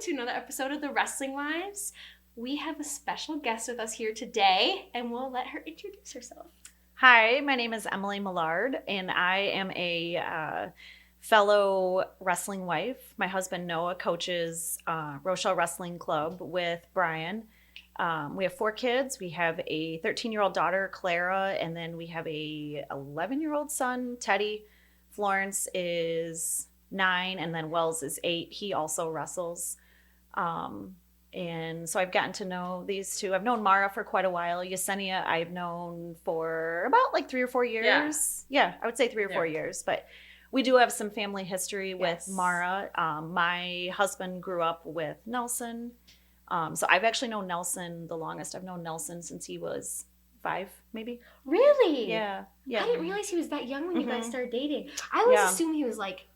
to another episode of the Wrestling Wives. We have a special guest with us here today, and we'll let her introduce herself. Hi, my name is Emily Millard, and I am a fellow wrestling wife. My husband Noah coaches Rochelle Wrestling Club with Brian. We have 4 kids. We have a 13-year-old daughter, Clara, and then we have a 11-year-old son, Teddy. Florence is 9, and then Wells is 8. He also wrestles. And so I've gotten to know these two. I've known Mara for quite a while. Yesenia I've known for about like 3 or 4 years. Yeah, I would say 3 or 4 years. But we do have some family history with Mara. My husband grew up with Nelson. So I've actually known Nelson the longest. I've known Nelson since he was 5, maybe. Really? Yeah. I didn't realize he was that young when you guys started dating. I always assumed he was like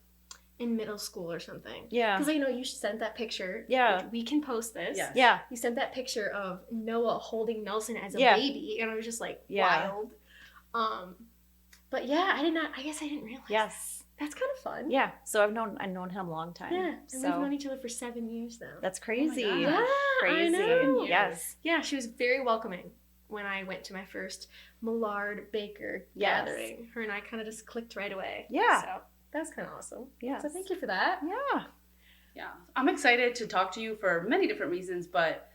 in middle school or something. Yeah. Because I know you sent that picture. Yeah. We can post this. Yes. Yeah. You sent that picture of Noah holding Nelson as a baby, and I was just like, wild. But yeah, I guess I didn't realize. Yes. That's kind of fun. Yeah. So I've known him a long time. Yeah. And we've known each other for 7 years now. That's crazy. Oh yeah, crazy. I know. Yes. Yeah, she was very welcoming when I went to my first Millard Baker gathering. Her and I kind of just clicked right away. Yeah. So that's kind of awesome. Yeah. So thank you for that. Yeah. Yeah. I'm excited to talk to you for many different reasons, but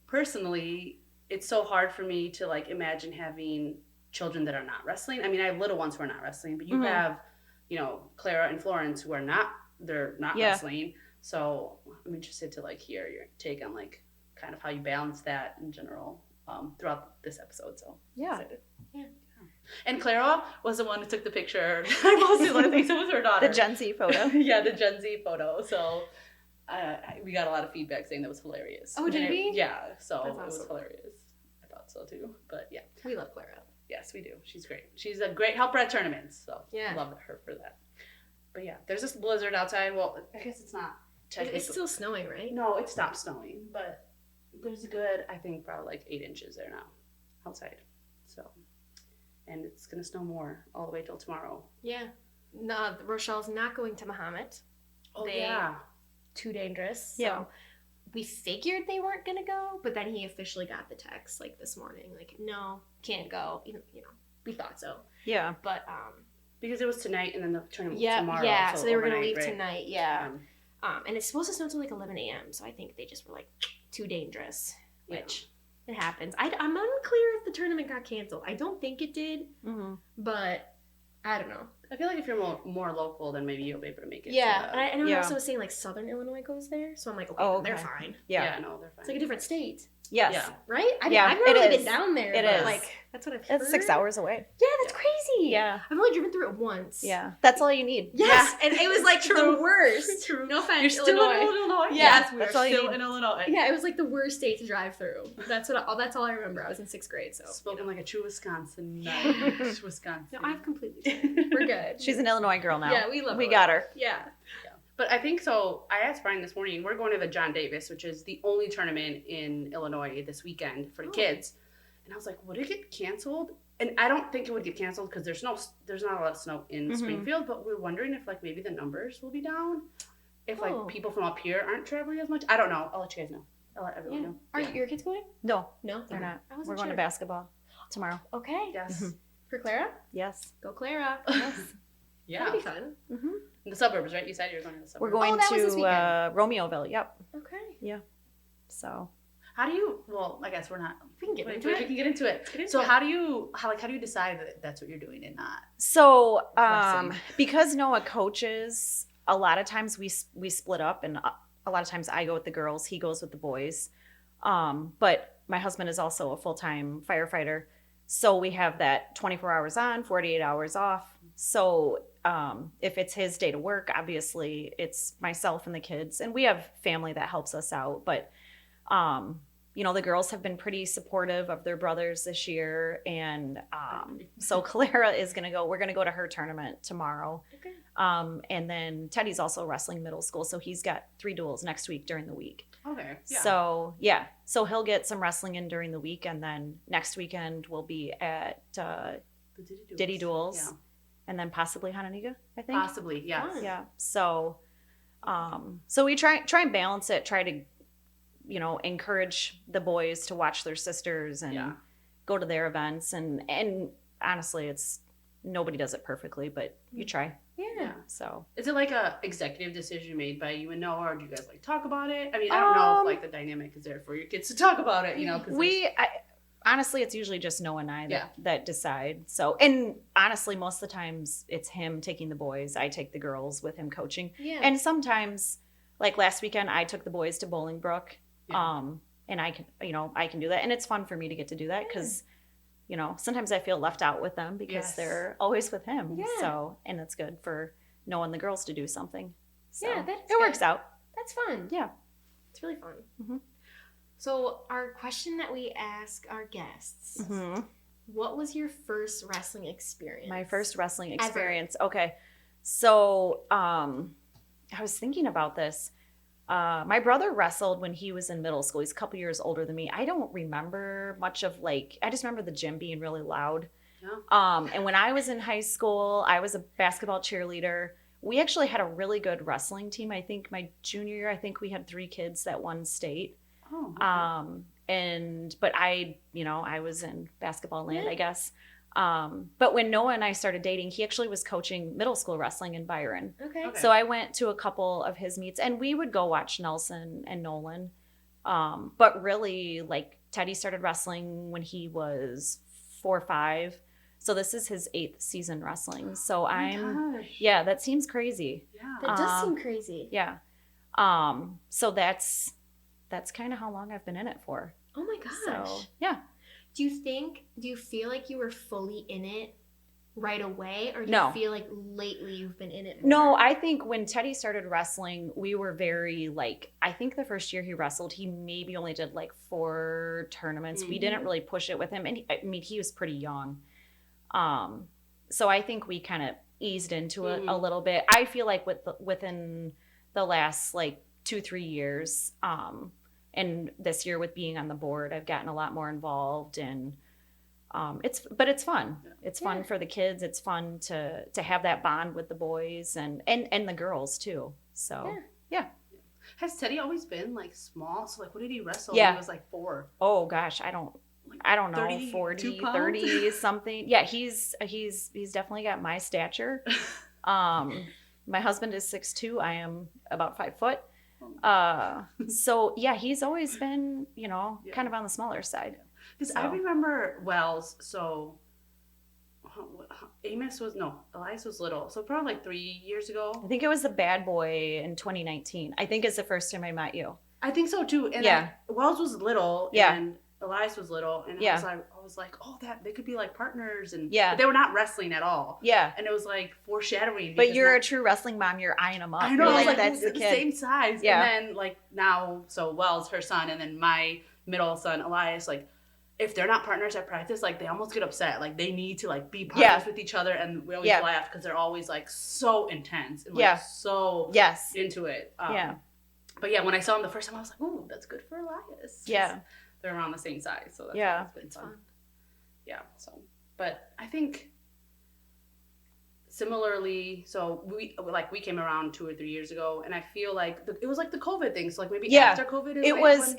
personally, it's so hard for me to like imagine having children that are not wrestling. I mean, I have little ones who are not wrestling, but you have, you know, Clara and Florence who are not, they're not wrestling. So I'm interested to like hear your take on like kind of how you balance that in general throughout this episode. So excited. Yeah. And Clara was the one who took the picture. I posted one. I think it was her daughter. The Gen Z photo. Yeah, the Gen Z photo. So we got a lot of feedback saying that was hilarious. Oh, did we? Yeah, so That's awesome. It was hilarious. I thought so too. But yeah. We love Clara. Yes, we do. She's great. She's a great helper at tournaments. So yeah. Love her for that. But yeah, there's this blizzard outside. Well, I guess it's not technically. It's still snowing, right? No, it stopped snowing. But there's a good, I think, probably like 8 inches there now outside. So, and it's going to snow more all the way till tomorrow. Yeah. No, Rochelle's not going to Muhammad. Oh, yeah. Too dangerous. Yeah. So we figured they weren't going to go, but then he officially got the text like this morning. Like, no, can't go. You know, we thought so. Yeah. But, because it was tonight and then the tournament was tomorrow. Yeah, so they were going to leave right? tonight. Yeah. And it's supposed to snow till like 11 a.m. So I think they just were like, too dangerous, which it happens. I'm unclear if the tournament got canceled. I don't think it did, but I don't know. I feel like if you're more local, then maybe you'll be able to make it. Yeah, and I know also was saying like Southern Illinois goes there, so I'm like, okay, they're fine. Yeah, no, they're fine. It's like a different state. Yes. Yeah. Right? I've never really been down there. It but is. Like, that's what I've heard. It's 6 hours away. Yeah, that's crazy. Yeah. I've only driven through it once. Yeah. That's all you need. Yes, and it was like the worst. True. No offense, You're still Illinois. in Illinois? Yes, we're that's all you still need. in Illinois. Yeah, it was like the worst state to drive through. That's all I remember. I was in 6th grade, so. Spoken like a true Wisconsin. Wisconsin. No, I've completely changed. We're good. She's an Illinois girl now. Yeah, we love her. We got her. Yeah. But I think so. I asked Brian this morning, we're going to the John Davis, which is the only tournament in Illinois this weekend for the kids. And I was like, would it get canceled? And I don't think it would get canceled because there's not a lot of snow in Springfield, but we're wondering if like maybe the numbers will be down. If like people from up here aren't traveling as much. I don't know. I'll let you guys know. I'll let everyone know. Are your kids going? No, No, they're not. We're I going to basketball tomorrow. Okay. Yes. For Clara? Yes. Go Clara. Yes. Yeah. That'd be fun. In the suburbs, right? You said you were going to the suburbs. We're going that was this to weekend. Romeoville. Yep. Okay. Yeah. So. How do you? Well, I guess we're not. We can get into We it. can get into it. So how do you decide that that's what you're doing and not? So, Wrestling. because Noah coaches, a lot of times we split up, and a lot of times I go with the girls, he goes with the boys. But my husband is also a full-time firefighter, so we have that 24 hours on, 48 hours off. So if it's his day to work, obviously it's myself and the kids, and we have family that helps us out. But you know, the girls have been pretty supportive of their brothers this year. And so Clara is going to go, we're going to go to her tournament tomorrow. Okay. And then Teddy's also wrestling middle school. So he's got 3 duels next week during the week. Okay. Yeah. So, yeah. So he'll get some wrestling in during the week. And then next weekend we'll be at The Diddy Duels. Yeah. And then possibly Hananiga, I think. Possibly, yes. Yeah. So, So we try and balance it, try to, encourage the boys to watch their sisters and go to their events. And honestly, nobody does it perfectly, but you try. Yeah. So is it like a executive decision made by you and Noah, or do you guys like talk about it? I mean, I don't know if like the dynamic is there for your kids to talk about it, because honestly, it's usually just Noah and I that decide. So, and honestly, most of the times it's him taking the boys. I take the girls with him coaching. Yeah. And sometimes, like last weekend, I took the boys to Bolingbrook. And I can do that. And it's fun for me to get to do that because, sometimes I feel left out with them because they're always with him. Yeah. So, and it's good for Noah and the girls to do something. So Yeah, it works out. That's fun. Yeah. It's really fun. Mm-hmm. So our question that we ask our guests, what was your first wrestling experience? My first wrestling experience. Ever. Okay. So I was thinking about this. My brother wrestled when he was in middle school. He's a couple years older than me. I don't remember much of I just remember the gym being really loud. Yeah. And when I was in high school, I was a basketball cheerleader. We actually had a really good wrestling team. I think my junior year, we had 3 kids that won state. Oh. Okay. But I was in basketball land, I guess. But when Noah and I started dating, he actually was coaching middle school wrestling in Byron. Okay. So I went to a couple of his meets and we would go watch Nelson and Nolan. But really, like, Teddy started wrestling when he was 4 or 5. So this is his 8th season wrestling. So that seems crazy. Yeah. That does seem crazy. Yeah. So that's kind of how long I've been in it for. Oh my gosh. So, yeah. Do you feel like you were fully in it right away, or do No. you feel like lately you've been in it more? No, I think when Teddy started wrestling, we were very I think the first year he wrestled, he maybe only did 4 tournaments. Mm-hmm. We didn't really push it with him. And he was pretty young. So I think we kind of eased into it a little bit. I feel like within the last 2-3 years, and this year with being on the board, I've gotten a lot more involved, and it's fun. It's fun for the kids. It's fun to have that bond with the boys and the girls too. So yeah. Has Teddy always been small? So what did he wrestle when he was 4? Oh gosh, I don't know, 40, 30 something. Yeah, he's definitely got my stature. My husband is 6'2". I am about 5 foot. So yeah, he's always been, kind of on the smaller side. Because I remember Wells, so Elias was little. So probably 3 years ago. I think it was the bad boy in 2019. I think it's the first time I met you. I think so too. And Wells was little and Elias was little. And I was like, oh, that they could be partners. And but they were not wrestling at all. Yeah. And it was foreshadowing. But you're a true wrestling mom. You're eyeing them up. I know. You're that's the same size. Yeah. And then now, so Wells, her son, and then my middle son, Elias, if they're not partners at practice, they almost get upset. They need to be partners with each other, and we always laugh because they're always so intense and so into it. But yeah, when I saw him the first time, I was like, "Ooh, that's good for Elias." Yeah, they're around the same size, so that's been fun. Yeah. So, but I think similarly, so we came around 2 or 3 years ago, and I feel it was the COVID thing. So maybe after COVID,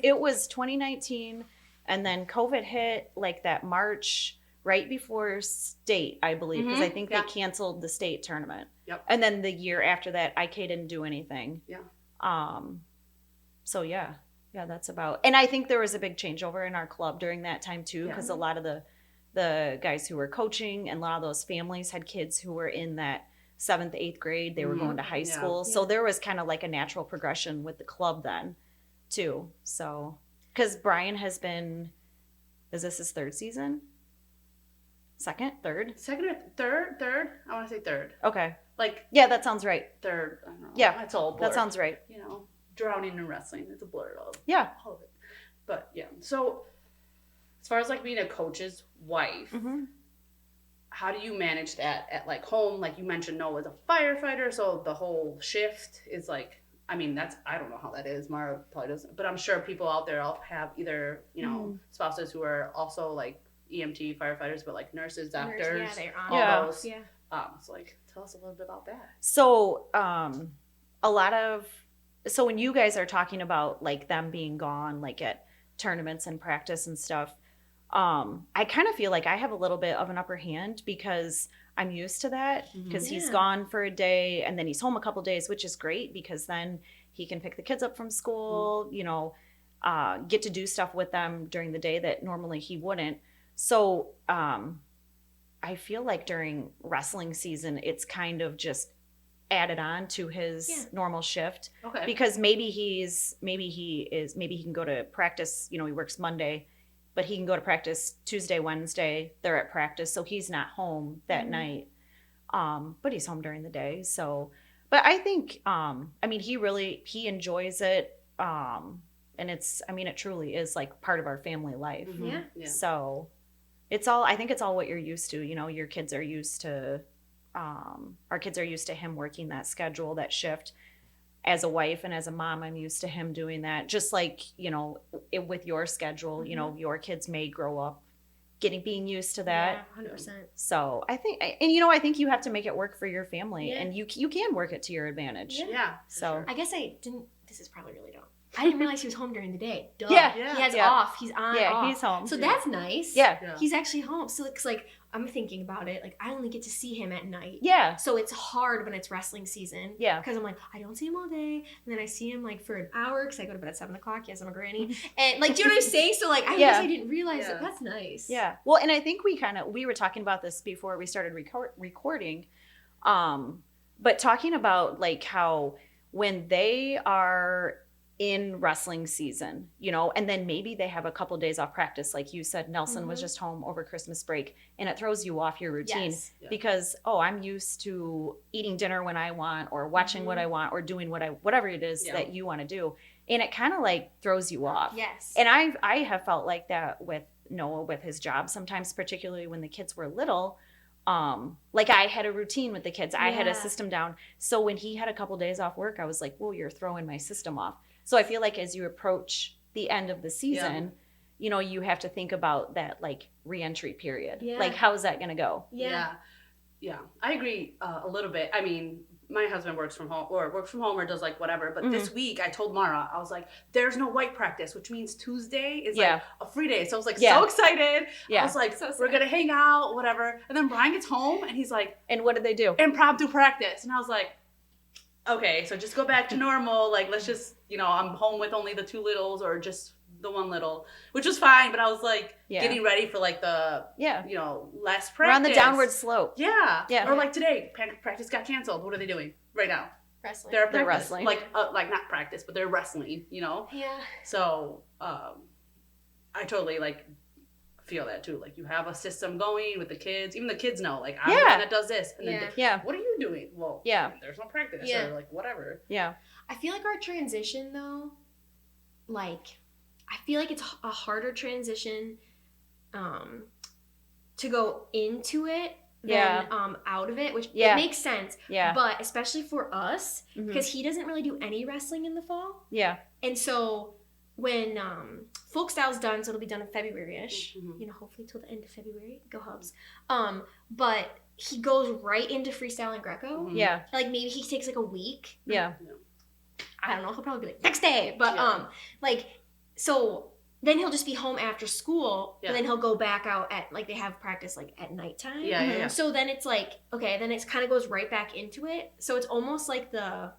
it was 2019. And then COVID hit that March right before state, I believe, because I think they canceled the state tournament. Yep. And then the year after that, IK didn't do anything. Yeah. So yeah, that's about. And I think there was a big changeover in our club during that time too, because a lot of the guys who were coaching and a lot of those families had kids who were in that 7th, 8th grade. They were going to high school, so there was kind of a natural progression with the club then, too. So. Because Brian has been, is this his 3rd season? 2nd? 3rd? 2nd or 3rd? I want to say 3rd. Okay. Yeah, that sounds right. 3rd. I don't know. Yeah. It's all blurred. That sounds right. Drowning in wrestling. It's a blur of all of it. But yeah. So as far as being a coach's wife, how do you manage that at home? You mentioned Noah's a firefighter, so the whole shift is I don't know how that is. Mara probably doesn't, but I'm sure people out there have either, spouses who are also EMT firefighters, but nurses, doctors. Yeah, they're on those. Yeah. So tell us a little bit about that. So, a lot of, so when you guys are talking about like them being gone, like at tournaments and practice and stuff, I kind of feel like I have a little bit of an upper hand because I'm used to that, because he's gone for a day and then he's home a couple days, which is great because then he can pick the kids up from school, you know, get to do stuff with them during the day that normally he wouldn't. So I feel like during wrestling season, it's kind of just added on to his normal shift. Okay. Because maybe he can go to practice, you know, he works Monday, but he can go to practice Tuesday, Wednesday, they're at practice, so he's not home that night. But he's home during the day. So, but I think, I mean, he enjoys it. And it truly is like part of our family life. Yeah. So I think it's all what you're used to. You know, your kids are used to, our kids are used to him working that schedule, that shift. As a wife and as a mom, I'm used to him doing that. Just like, you know, with your schedule, you know, your kids may grow up being used to that. Yeah, 100%. So I think you have to make it work for your family, and you can work it to your advantage. Yeah. So sure. I guess this is probably really dumb. I didn't realize he was home during the day. Duh. Yeah. He has off. He's on. Yeah, off. he's home. So that's nice. Yeah. He's actually home. So it's like, I'm thinking about it. Like, I only get to see him at night. Yeah. So it's hard when it's wrestling season. Yeah. Because I'm like, I don't see him all day. And then I see him like for an hour because I go to bed at 7 o'clock. Yes, I'm a granny. And like, do you know what I'm saying? So like, I guess I didn't realize that. That's nice. Yeah. Well, and I think we were talking about this before we started recording. But talking about like how when they are in wrestling season, you know, and then maybe they have a couple days off practice. Like you said, Nelson was just home over Christmas break, and it throws you off your routine because, I'm used to eating dinner when I want, or watching what I want, or doing whatever it is that you want to do. And it kind of like throws you off. Yes. And I have felt like that with Noah, with his job sometimes, particularly when the kids were little. Like I had a routine with the kids. I had a system down. So when he had a couple days off work, I was like, whoa, you're throwing my system off. So I feel like as you approach the end of the season, you know, you have to think about that like reentry period. Yeah. Like, how is that going to go? Yeah. I agree a little bit. I mean, my husband works from home or does like whatever. But this week I told Mara, I was like, there's no white practice, which means Tuesday is like a free day. So I was like so excited. I was like, we're going to hang out, whatever. And then Brian gets home and he's like, and what did they do? Impromptu practice. And I was like, okay, so just go back to normal. Like, let's just, you know, I'm home with only the two littles or just the one little, which was fine. But I was like getting ready for like the, you know, less practice. We're on the downward slope. Yeah. Or like today, practice got canceled. What are they doing right now? Wrestling. They're wrestling. Like not practice, but they're wrestling, you know? Yeah. So I totally like feel that too. Like you have a system going with the kids. Even the kids know, like, I'm the one that does this. And then what are you doing? Well, there's no practice or like whatever. Yeah. I feel like our transition though, like, I feel like it's a harder transition to go into it than out of it, which it makes sense. Yeah. But especially for us, because he doesn't really do any wrestling in the fall. Yeah. And so when folk style's done, so it'll be done in February-ish, you know, hopefully till the end of February, go Hubs. But he goes right into freestyle and Greco. Yeah. Like maybe he takes like a week. Yeah. I don't know, he'll probably be like next day. But like, so then he'll just be home after school, but then he'll go back out at, like, they have practice like at nighttime. Yeah. So then it's like, okay, then it kind of goes right back into it. So it's almost like the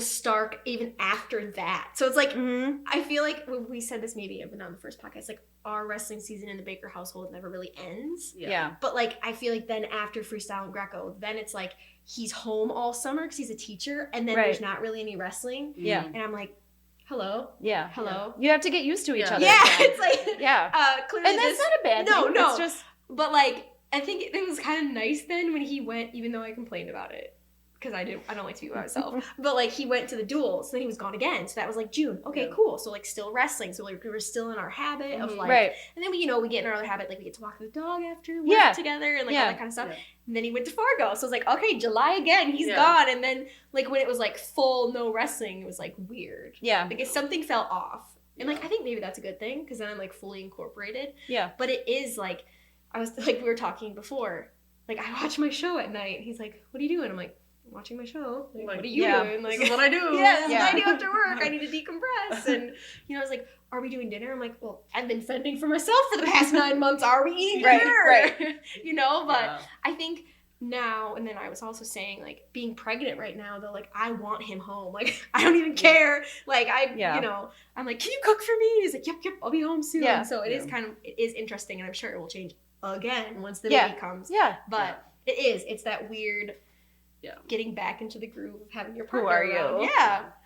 Stark even after that. So it's like, I feel like we said this maybe even on the first podcast, like our wrestling season in the Baker household never really ends. Yeah. But like, I feel like then after freestyle and Greco, then it's like he's home all summer because he's a teacher, and then there's not really any wrestling. Yeah. And I'm like, hello? Yeah. Hello? You have to get used to each other. Yeah, it's like, clearly and that's not a bad thing. No. It's just, but like, I think it was kind of nice then when he went, even though I complained about it. Because I don't like to be by myself. But like he went to the duels, then he was gone again. So that was like June. Okay, cool. So like still wrestling. So like we were still in our habit of like, and then we get in our other habit, like we get to walk the dog after work together and like all that kind of stuff. And then he went to Fargo. So it's like, okay, July again, he's gone. And then like when it was like full no wrestling, it was like weird. Yeah. Like if something fell off. And like I think maybe that's a good thing because then I'm like fully incorporated. Yeah. But it is like, I was like, we were talking before, like I watch my show at night. He's like, what are you doing? I'm like, watching my show. Like, Like, what are you doing? Like, this is what I do. Yeah, this is what I do after work. I need to decompress. And, I was like, are we doing dinner? I'm like, well, I've been fending for myself for the past 9 months. Are we eating dinner? Right. But I think now, and then I was also saying, like, being pregnant right now, though, like, I want him home. Like, I don't even care. Like, I'm like, can you cook for me? And he's like, yep, I'll be home soon. Yeah. So it is interesting, and I'm sure it will change again once the baby comes. Yeah. But it's that weird getting back into the groove of having your partner Who are around. you?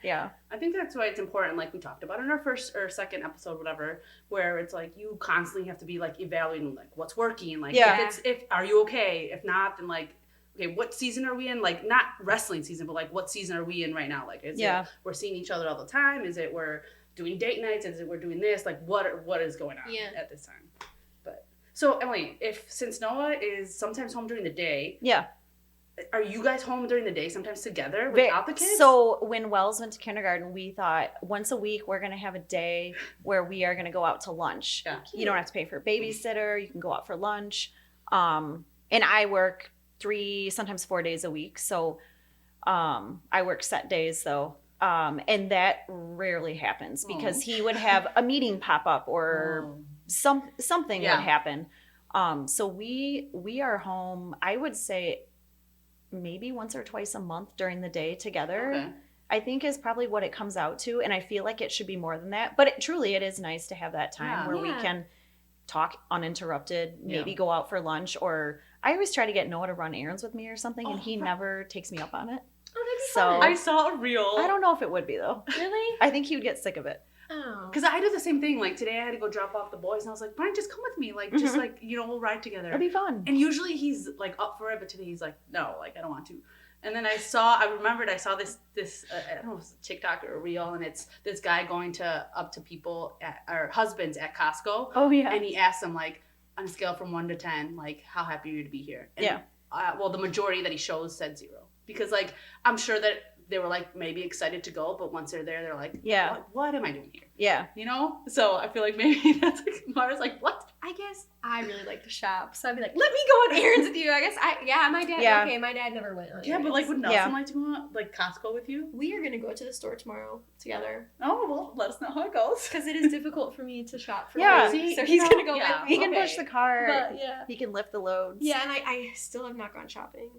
Yeah. I think that's why it's important, like we talked about in our first or second episode, whatever, where it's like you constantly have to be like evaluating like what's working, like if are you okay? If not, then like, okay, what season are we in? Like, not wrestling season, but like what season are we in right now? Like, is it we're seeing each other all the time? Is it we're doing date nights? Is it we're doing this? Like, what is going on at this time? But so Emily, since Noah is sometimes home during the day, are you guys home during the day sometimes together without the kids? So when Wells went to kindergarten, we thought once a week we're going to have a day where we are going to go out to lunch. Yeah. You don't have to pay for a babysitter. You can go out for lunch. And I work 3, sometimes 4 days a week. So I work set days though. And that rarely happens because he would have a meeting pop up or something would happen. So we are home, I would say, maybe once or twice a month during the day together, I think is probably what it comes out to. And I feel like it should be more than that. But it is nice to have that time where we can talk uninterrupted, maybe go out for lunch. Or I always try to get Noah to run errands with me or something, and he never takes me up on it. Oh, that'd be fun. I saw a reel. I don't know if it would be, though. Really? I think he would get sick of it. Oh. Because I do the same thing. Like today I had to go drop off the boys and I was like, Brian, just come with me. Like, just like, we'll ride together. It'll be fun. And usually he's like up for it, but today he's like, no, like I don't want to. And then I remembered I saw this I don't know if it's a TikTok or a reel, and it's this guy going up to people or husbands at Costco. Oh yeah. And he asks them like, on a scale from 1 to 10, like how happy are you to be here? And, well, the majority that he shows said 0, because like I'm sure that they were like maybe excited to go, but once they're there, they're like, what am I doing here? Yeah. So I feel like maybe that's like Mara's like, what? I guess I really like to shop, so I'd be like, let me go on errands with you. I guess my dad. Yeah. Okay, my dad never went on errands. Yeah, but like would Nelson like to go on like Costco with you? We are gonna go to the store tomorrow together. Oh well, let us know how it goes. Because it is difficult for me to shop for food. so he's gonna go with me. He can push the cart. But, he can lift the loads. Yeah, and I still have not gone shopping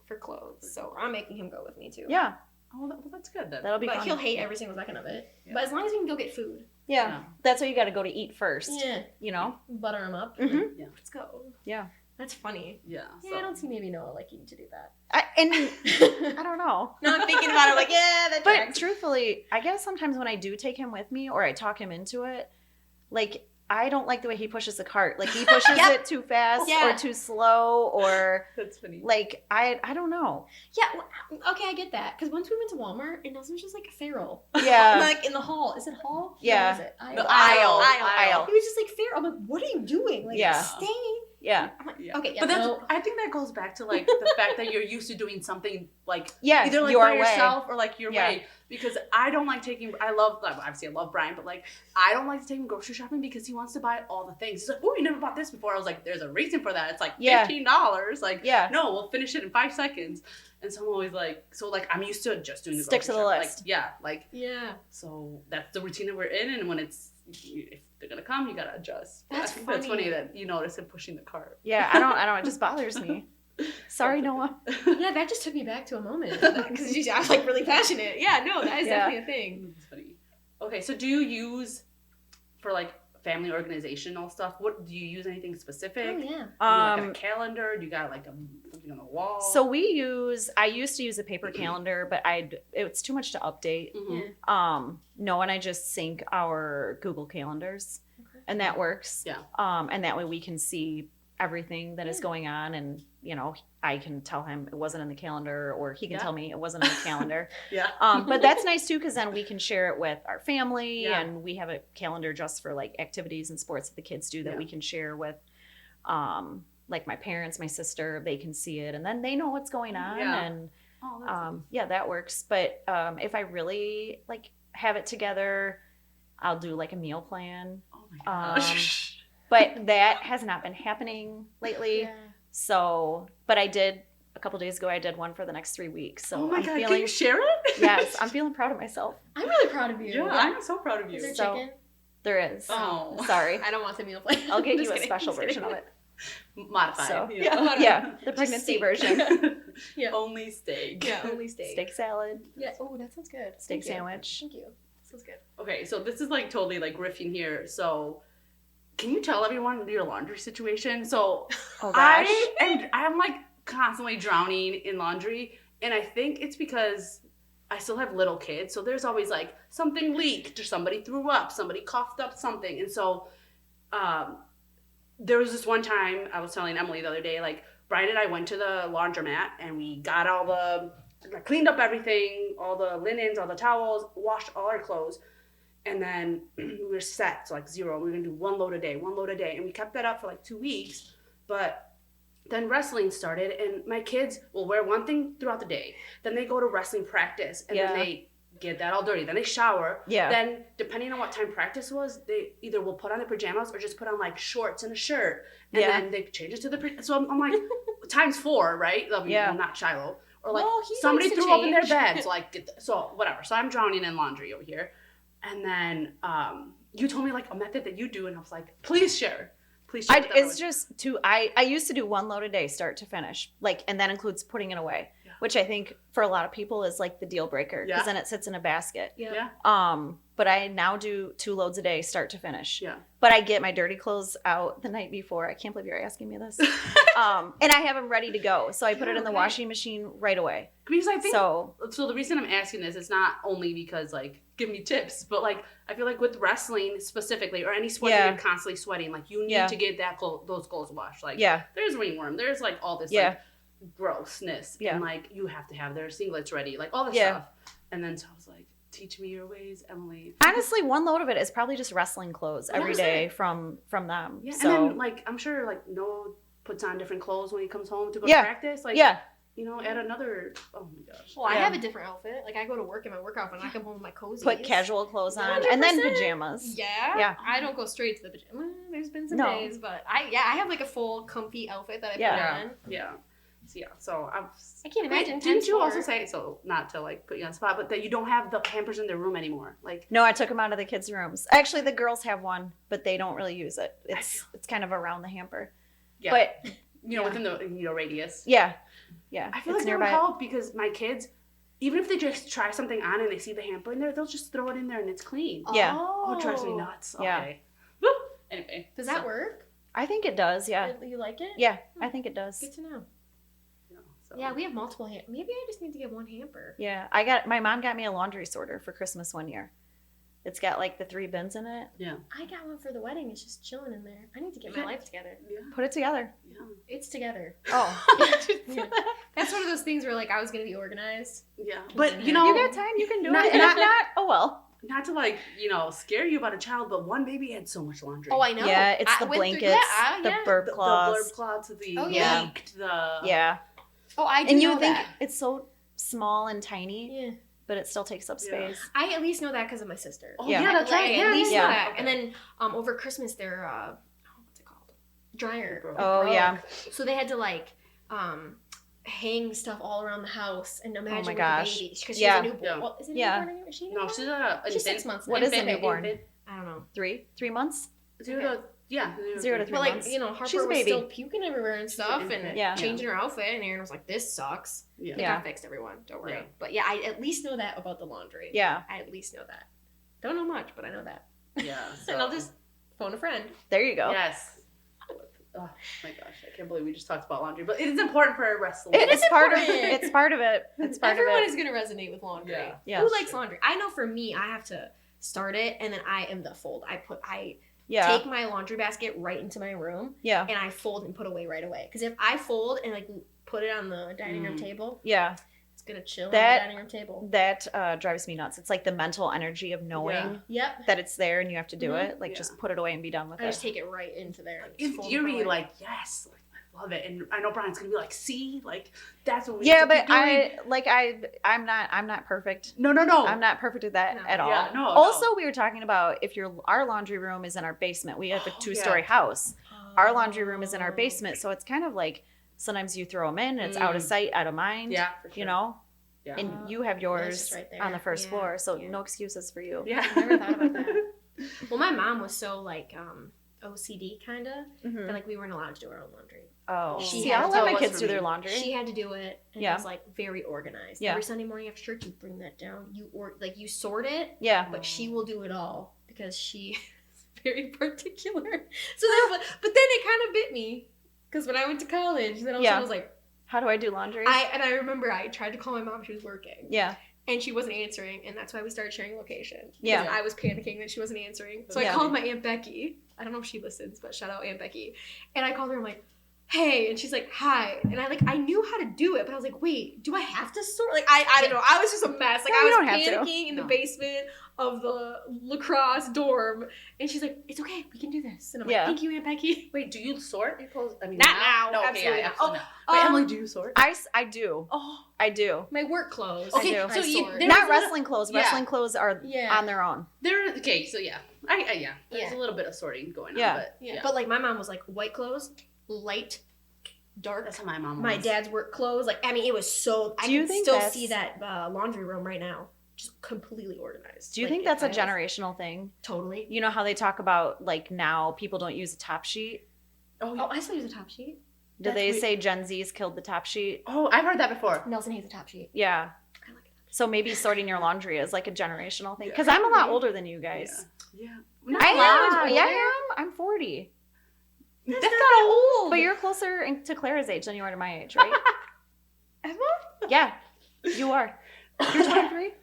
for clothes, so I'm making him go with me too. Yeah. Oh, well, that's good then. That'll be fun. But he'll hate every single second of it. Yeah. But as long as we can go get food. Yeah. That's why you got to go to eat first. Yeah. Butter him up. Mm-hmm. Yeah. Let's go. Yeah. That's funny. Yeah. Yeah, I don't see maybe Noah liking to do that. I don't know. No, I'm thinking about it like, that tracks. But truthfully, I guess sometimes when I do take him with me or I talk him into it, like, I don't like the way he pushes the cart. Like, he pushes it too fast or too slow, or that's funny. Like, I don't know. Yeah, well, okay, I get that. Because once we went to Walmart, and Nelson was just like a feral. Yeah. Like in the hall. Is it hall? Yeah. What is it? The aisle. He was just like feral. I'm like, what are you doing? Like, stay. Yeah. I'm like, okay, but I think that goes back to like the fact that you're used to doing something like either like your by way. yourself or like your way. Because I don't like obviously I love Brian, but like I don't like to take him grocery shopping because he wants to buy all the things. He's like, oh, you never bought this before. I was like, there's a reason for that. It's like $15. Like, no, we'll finish it in 5 seconds. And so I'm always like, I'm used to just doing the stick to the list. Like, so that's the routine that we're in, and when if they're gonna come, you gotta adjust. That's funny. That's funny that you notice him pushing the cart. Yeah, I don't. It just bothers me. Sorry, Noah. Yeah, that just took me back to a moment because I was like really passionate. Yeah, no, that is definitely a thing. That's funny. Okay, so do you use for like family organizational stuff? What do you use? Anything specific? Oh yeah. Like a calendar? Do you got like something on the wall? So I used to use a paper calendar, but it's too much to update. Mm-hmm. Noah and I just sync our Google calendars, and that works. Yeah. And that way we can see everything that is going on, and I can tell him it wasn't in the calendar, or he can tell me it wasn't in the calendar. But that's nice too, because then we can share it with our family, and we have a calendar just for like activities and sports that the kids do that we can share with like my parents, my sister. They can see it, and then they know what's going on. And that works. But if I really like have it together, I'll do like a meal plan. Oh my gosh. But that has not been happening lately. Yeah. So, but I did a couple days ago I did one for the next 3 weeks. So Oh my I'm God, feeling, can you share it? yes, I'm feeling proud of myself. I'm really proud of you. Yeah, I'm so proud of you. Is there So- chicken? There is. Oh. Sorry. I don't want the meal plan. I'll get Just you a kidding. special Just kidding. version of it. Modified. So, you yeah, know. modified. Yeah, the Just pregnancy steak. version. Yeah. Only steak. Yeah, only steak. Steak salad, Yeah. Oh, that sounds good. steak Thank you. sandwich. Thank you. Sounds good. Okay, so this is like totally like riffing here. So, can you tell everyone your laundry situation? So, Oh gosh. I'm like constantly drowning in laundry, and I think it's because I still have little kids. So there's always like something leaked, or somebody threw up, somebody coughed up something, and so there was this one time I was telling Emily the other day, like Brian and I went to the laundromat and we got cleaned up everything, all the linens, all the towels, washed all our clothes. And then we were set, so like 0. We were gonna do 1 load a day. And we kept that up for like 2 weeks. But then wrestling started, and my kids will wear one thing throughout the day. Then they go to wrestling practice, and then they get that all dirty. Then they shower. Yeah. Then, depending on what time practice was, they either will put on their pajamas or just put on like shorts and a shirt. And then they change it to the. So I'm like, times 4, right? Well, not Shiloh. Or like Well, he somebody likes to threw up in their change. bed. So like, so whatever. So I'm drowning in laundry over here. And then you told me like a method that you do, and I was like, please share. Please share. It's just I used to do 1 load a day, start to finish, like, and that includes putting it away, which I think for a lot of people is like the deal breaker, because then it sits in a basket. Yeah. But I now do 2 loads a day, start to finish. Yeah. But I get my dirty clothes out the night before. I can't believe you're asking me this. And I have them ready to go, so I put it in the washing machine right away. Because I think So the reason I'm asking this is not only because like give me tips, but like I feel like with wrestling specifically, or any sport that you're constantly sweating, like you need to get those clothes washed. Like there's ringworm, there's like all this like grossness, and like you have to have their singlets ready, like all this stuff. And then so I was like, teach me your ways, Emily. Honestly, 1 load of it is probably just wrestling clothes every day from them. Yeah, so, and then like I'm sure like Noah puts on different clothes when he comes home to go to practice. Like you know, add another. Oh my gosh. Well, I have a different outfit. Like I go to work in my work outfit, and I come home with my cozies. Put casual clothes on, and then pajamas. Yeah. I don't go straight to the pajamas. There's been some days, but I have like a full comfy outfit that I put on. Yeah. So I can't imagine. Didn't you also say, so not to like put you on the spot, but that you don't have the hampers in their room anymore? Like no, I took them out of the kids' rooms. Actually, the girls have one, but they don't really use it. It's kind of around the hamper. Yeah. But within the radius. Yeah. I feel like that would help, because my kids, even if they just try something on and they see the hamper in there, they'll just throw it in there and it's clean. Yeah. Oh, it drives me nuts. Yeah. Okay. Woo! Anyway. Does that work? I think it does. Yeah. You like it? Yeah, I think it does. Good to know. So. Yeah, we have multiple Maybe I just need to get one hamper. Yeah, my mom got me a laundry sorter for Christmas one year. It's got like the 3 bins in it. Yeah. I got one for the wedding. It's just chilling in there. I need to get my life together. Yeah. Put it together. Yeah. It's together. Oh. Yeah. That's one of those things where like I was gonna be organized. Yeah. But you know, you got time, you can do not, it. And if not, oh well. Not to like, scare you about a child, but one baby had so much laundry. Oh, I know. Yeah, it's the went through- blankets, the yeah. burp The cloths. blurb cloths, the yeah. leaked, the Yeah. Oh, I do And you know think that. it's so small and tiny, Yeah. but it still takes up space. I at least know that because of my sister. Oh Yeah. yeah, that's right. I Yeah, at least yeah. know that. Okay. And then over Christmas, their what's it called? Dryer. Broke. Oh, yeah. So they had to like hang stuff all around the house, and imagine Oh my with gosh. the baby, because she's Yeah. a newborn. Yeah. Well, is it a Yeah. newborn? Is she a No, newborn? she's She's 6 months. What is a Infant. newborn? I don't know. 3 months? 0 to 0 to 3 But like, months. Harper She's a was baby. still puking everywhere and stuff, and Yeah. changing her outfit, and Aaron was like, "This sucks." Yeah. It Yeah. got fixed, everyone. Don't worry. Yeah. But yeah, I at least know that about the laundry. Yeah. I at least know that. Don't know much, but I know that. Yeah. So. And I'll just phone a friend. There you go. Yes. Oh my gosh, I can't believe we just talked about laundry, but it is important for wrestling. It is part of important. It's part of it. It's part Everyone of it. is gonna resonate with laundry. Yeah. Yeah. Who likes laundry? I know for me, I have to start it, and then I am the fold. I Yeah. take my laundry basket right into my room, Yeah. and I fold and put away right away. Because if I fold and like put it on the dining room Mm. table, Yeah. it's gonna chill on That- the dining room table. That drives me nuts. It's like the mental energy of knowing Yep. that it's there and you have to do Mhm. it. Like, Yeah. just put it away and be done with I just it. take it right into there. And In just fold it theory, away. like, yes, like, I love it. And I know Brian's gonna be like, see, like, that's what we Yeah, have to but keep doing. I'm not perfect. No. I'm not perfect at that No. at all. Yeah, no, Also, we were talking about if our laundry room is in our basement. We have a Oh, 2-story yeah. house. Our laundry room is in our basement, so it's kind of like Sometimes you throw them in and it's out of sight, out of mind. Yeah, for sure. You know? Yeah. And you have just yours right there. on the first Yeah, floor, so yeah. no excuses for you. Yeah. I never thought about that. Well, my mom was so like OCD kind of Mhm. that like we weren't allowed to do our own laundry. Oh, She see, had I'll to let tell my us kids for do me. their laundry. She had to do it, and Yeah. it was like very organized. Yeah. Every Sunday morning after church, you bring that down. You sort it, Yeah. but she will do it all because she is very particular. So then, but then it kind of bit me because when I went to college, then all of a sudden I was like, How do I do laundry? I remember I tried to call my mom. She was working. Yeah. And she wasn't answering, and that's why we started sharing location. Yeah. Because I was panicking that she wasn't answering. So Yeah. I called my Aunt Becky. I don't know if she listens, but shout out Aunt Becky. And I called her, I'm like, hey. And she's like, hi. And I knew how to do it, but I was like, wait, do I have to sort? Like, I don't know. I was just a mess. Like, No, I you was don't have to. panicking in the No. basement of the lacrosse dorm. And she's like, it's okay. We can do this. And I'm Yeah. like, thank you, Aunt Becky. Wait, do you sort your clothes? I mean, Not now. No, okay, Absolutely yeah, not. absolutely not. Wait, um, Emily, do you sort? I do. Oh, I do. My work clothes. Okay, I do. so I you, sort. there Not was a- wrestling clothes. Yeah. Wrestling clothes are Yeah. on their own. Okay, so yeah, yeah. There's Yeah. a little bit of sorting going on, Yeah. but Yeah. But like my mom was like white clothes, light, dark. that's how my mom was. My dad's work clothes. Like, I mean, it was so. I Do you can think still that's- see that laundry room right now, just completely organized. Do you Like, think that's a if I- generational thing? Totally. You know how they talk about like now people don't use a top sheet? Oh, I still use a top sheet. Do That's they weird. say Gen Z's killed the top sheet? Oh, I've heard that before. Nelson hates a top sheet. Yeah. I like it. So maybe sorting your laundry is like a generational thing. Yeah. Because I'm a lot older than you guys. Yeah. I am. older. Yeah, I am. I'm 40. That's not old. But you're closer to Clara's age than you are to my age, right? Emma? Yeah, you are. You're 23?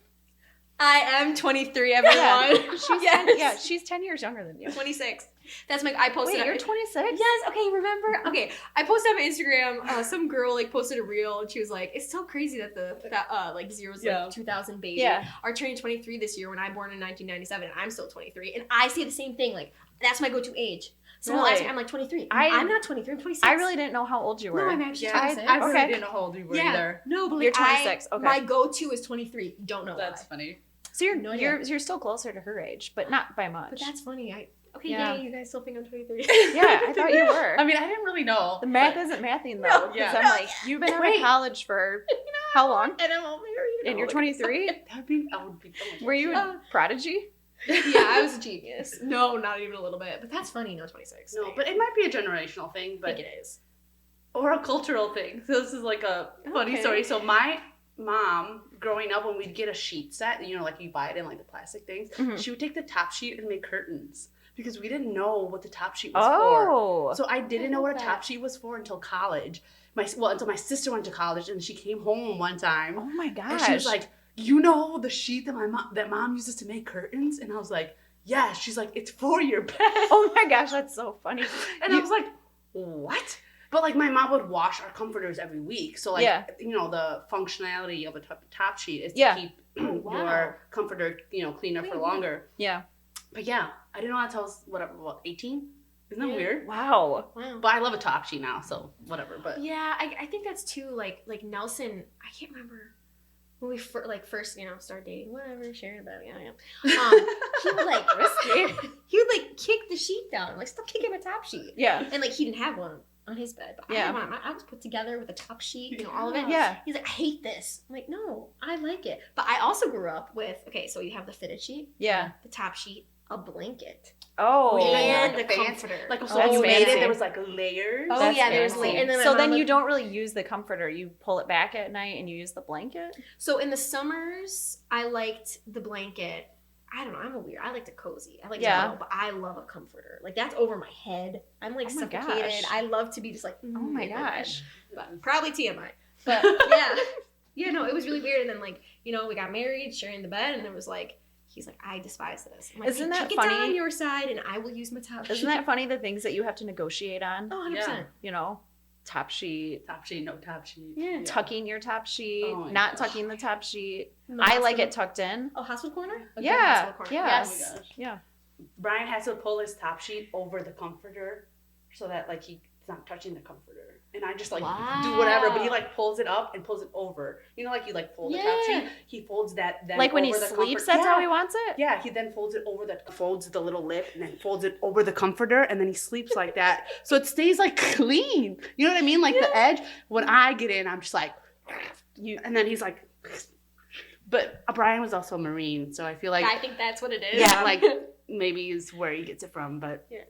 I am 23, everyone. Yeah. She's yes. 10, yeah, she's 10 years younger than you. 26. That's my. I posted. Wait, you're it. 26? Yes. Okay. Remember? Okay. I posted on my Instagram. Some girl like posted a reel, and she was like, "It's so crazy that like zeros Yeah. like 2000 baby Yeah. are turning 23 this year when I born in 1997, and I'm still 23, and I say the same thing. Like that's my go-to age. So Really? I'm like 23. I'm not 23. I'm 26. I really didn't know how old you were. No, I'm actually Yeah, 26. I really Okay. didn't know how old you were yeah. either. No, but like, You're 26, okay. My go-to is 23. Don't know That's why. funny. So you're No idea. you're still closer to her age, but not by much. But that's funny. Okay, Yeah. yay, you guys still think I'm 23. Yeah, I thought you were. I mean, I didn't really know. The math but- isn't mathing though. No, Because yeah. I'm no, like, you've been out Wait. of college for how long? and I'm all married. And you're 23? That'd be. I would be. Oh my Were you Uh, a prodigy? Yeah, I was a genius. No, not even a little bit. But that's funny. No, 26. No, but it might be a generational thing, I but think it is. or a cultural thing. So this is like a funny Okay. story. So my mom, growing up, when we'd get a sheet set, you know, like you buy it in like the plastic things, Mhm. she would take the top sheet and make curtains because we didn't know what the top sheet was Oh. for. So I didn't I know what love a that. top sheet was for until college. Until my sister went to college and she came home one time Oh my gosh. and she was like, "You know the sheet that mom uses to make curtains?" And I was like, "Yeah." She's like, "It's for your bed." oh my gosh, that's so funny. And I was like, "What?" But like my mom would wash our comforters every week, so like Yeah. you know the functionality of a top sheet is to Yeah. keep Oh, wow. your comforter cleaner for Wait, longer. Yeah. But yeah, I didn't know that until I was what 18. Isn't that Yeah. weird? Wow. Wow. But I love a top sheet now, so whatever. But Yeah, I think that's too like Nelson. I can't remember when we first started dating. Whatever, sharing about it. Yeah. He would like Risky. he would like kick the sheet down. Like stop kicking my top sheet. Yeah. And like he didn't have one on his bed, but I Yeah. had one. I was put together with a top sheet, all of it. Yeah. He's like, I hate this. I'm like, no, I like it. But I also grew up with so you have the fitted sheet, Yeah. the top sheet, a blanket, Oh. and like the a fancy- comforter. like Oh, so that's when you made fancy. it, there was like layers. Oh, That's yeah, there was fancy. and then my so mom then would- you don't really use the comforter. You pull it back at night and you use the blanket? So in the summers, I liked the blanket. I don't know. I'm a weird. I like to cozy. I like Yeah. to cuddle, but I love a comforter. Like that's over my head. I'm like Oh my suffocated. gosh. I love to be just like. Oh my in bed. gosh. But probably TMI. But yeah, yeah. No, it was really weird. And then like we got married, sharing the bed, and it was like he's like, I despise this. I'm like, Isn't hey, that kick it down funny? on your side, and I will use my top sheet. Isn't that funny, the things that you have to negotiate on? Oh, 100%. Yeah. You know, top sheet, Top sheet, no top sheet. Yeah. tucking your top sheet, Oh my not gosh. tucking the top sheet. No, I like hospital- it tucked in. Oh, hospital corner. Okay, Yeah, hospital corner. yeah. Yes. Oh my gosh. Yeah. Brian has to pull his top sheet over the comforter so that like he he's not touching the comforter. And I just like Wow. do whatever, but he like pulls it up and pulls it over. You know, like you like fold the top sheet. He folds that then Like when he over the sleeps, comfort- that's how he wants it? Yeah, he then folds it over folds the little lip and then folds it over the comforter and then he sleeps like that. So it stays like clean. You know what I mean? Like the edge. When I get in, I'm just like, and then he's like, but Brian was also a Marine, so I feel like I think that's what it is. yeah, like maybe is where he gets it from, but yeah.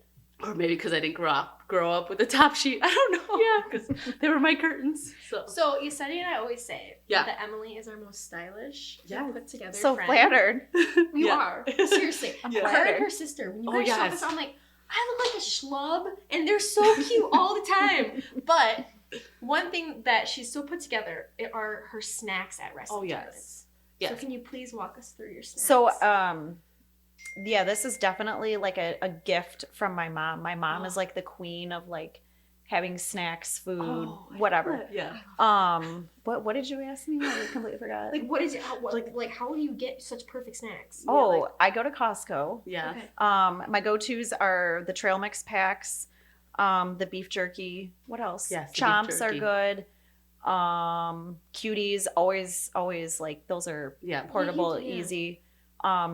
Or maybe because I didn't grow up with a top sheet. I don't know. Yeah. Because they were my curtains. So Yesenia and I always say Yeah. that Emily is our most stylish, Yeah. put together So friend. flattered. You Yeah. are. Seriously. Yeah. Her and her sister. When you Oh, guys show yes. this, I'm like, I look like a schlub, and they're so cute all the time. But one thing that she's so put together are her snacks at wrestling Oh, yes. tournaments. Yes. So can you please walk us through your snacks? So, yeah, this is definitely like a gift from my mom. My mom is like the queen of like having snacks, food, whatever. Yeah. What did you ask me? I completely forgot. like, what is it? Like, how do you get such perfect snacks? Oh, I go to Costco. Yeah. Okay. My go-tos are the trail mix packs, the beef jerky. What else? Yes, the beef Chomps are jerky. good. Cuties, always like those are portable, Yeah. easy.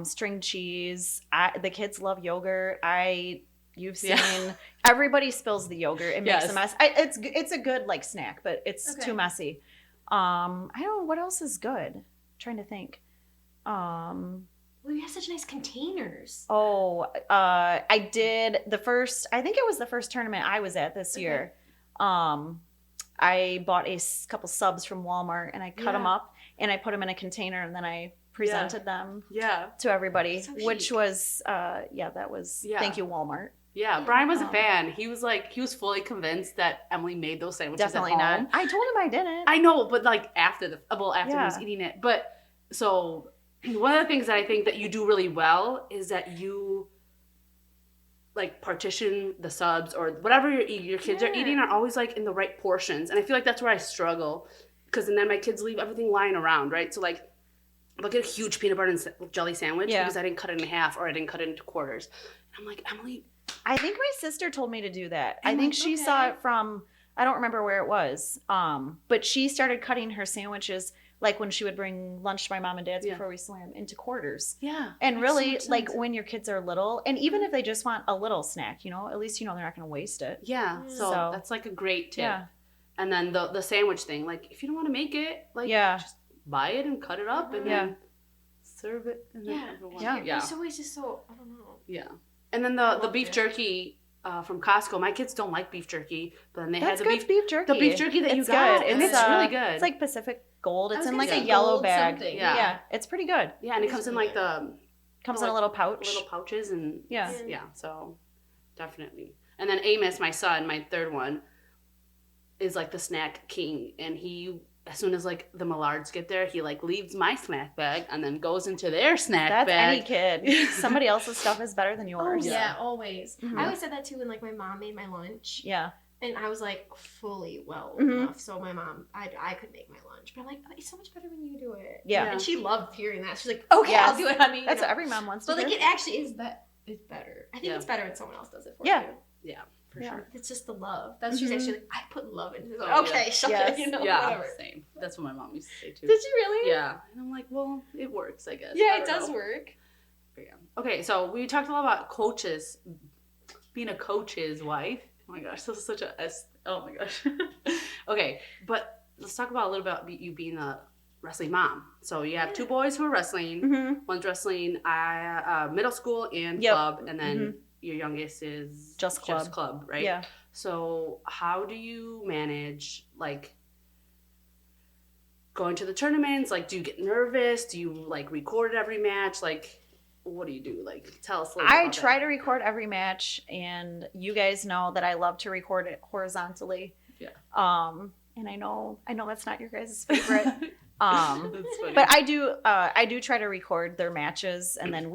String cheese. The kids love yogurt. You've seen everybody spills the yogurt. It makes a mess. It's a good like snack, but it's too messy. I don't know what else is good. Trying to think. Well, you have such nice containers. Oh, I did I think it was the first tournament I was at this year. I bought a couple subs from Walmart and I cut them up and I put them in a container and then I presented them to everybody, So which chic. was, that was, thank you, Walmart. Yeah, Brian was a fan. He was fully convinced that Emily made those sandwiches Definitely at not. home. I told him I didn't. I know, but like after he was eating it. But so one of the things that I think that you do really well is that you like partition the subs or whatever your kids are eating are always like in the right portions. And I feel like that's where I struggle because then my kids leave everything lying around, right? So like I'll get a huge peanut butter and jelly sandwich because I didn't cut it in half or I didn't cut it into quarters. And I'm like, Emily. I think my sister told me to do that. I think she saw it from, I don't remember where it was, but she started cutting her sandwiches like when she would bring lunch to my mom and dad's before we swam into quarters. Yeah. And really, like when your kids are little, and even if they just want a little snack, at least they're not going to waste it. Yeah. So that's like a great tip. Yeah. And then the sandwich thing, like if you don't want to make it, like just buy it and cut it up and then serve it. And then everyone. It's always just so, I don't know. Yeah. And then the beef jerky from Costco. My kids don't like beef jerky, but then they had the beef jerky. The beef jerky that you got, good. and it's really good. It's like Pacific Gold. It's in like a say yellow gold bag. something. Yeah, it's pretty good. Yeah, and it comes in like comes in a little pouch. Little pouches and yeah. So definitely. And then Amos, my son, my third one, is like the snack king, and he. As soon as like the Millards get there, he like leaves my snack bag and then goes into their snack bag. That's any kid. Somebody else's stuff is better than yours. Oh, yeah, always. Mm-hmm. I always said that too when like my mom made my lunch. Yeah. And I was like fully well enough. So my mom, I could make my lunch. But I'm like, it's so much better when you do it. Yeah. And she loved hearing that. She's like, okay, I'll do it, honey. That's what every mom wants to do. But like it actually is it's better. I think it's better when someone else does it for you. Yeah. For sure. It's just the love. That's she's actually like, I put love into it. Oh, okay, shut it, whatever. Same. That's what my mom used to say too. Did you really? Yeah. And I'm like, well, it works, I guess. Yeah, it does work. But yeah. Okay, so we talked a lot about coaches, being a coach's wife. Oh my gosh, this is such oh my gosh. Okay, but let's talk about a little about you being a wrestling mom. So you have two boys who are wrestling. One's wrestling middle school and club, and then your youngest is just club, right? Yeah. So how do you manage like going to the tournaments? Like, do you get nervous? Do you like record every match? Like, what do you do? Like, tell us a little bit about try to record every match, and you guys know that I love to record it horizontally. Yeah. And I know that's not your guys' favorite. That's funny. But I do try to record their matches, and then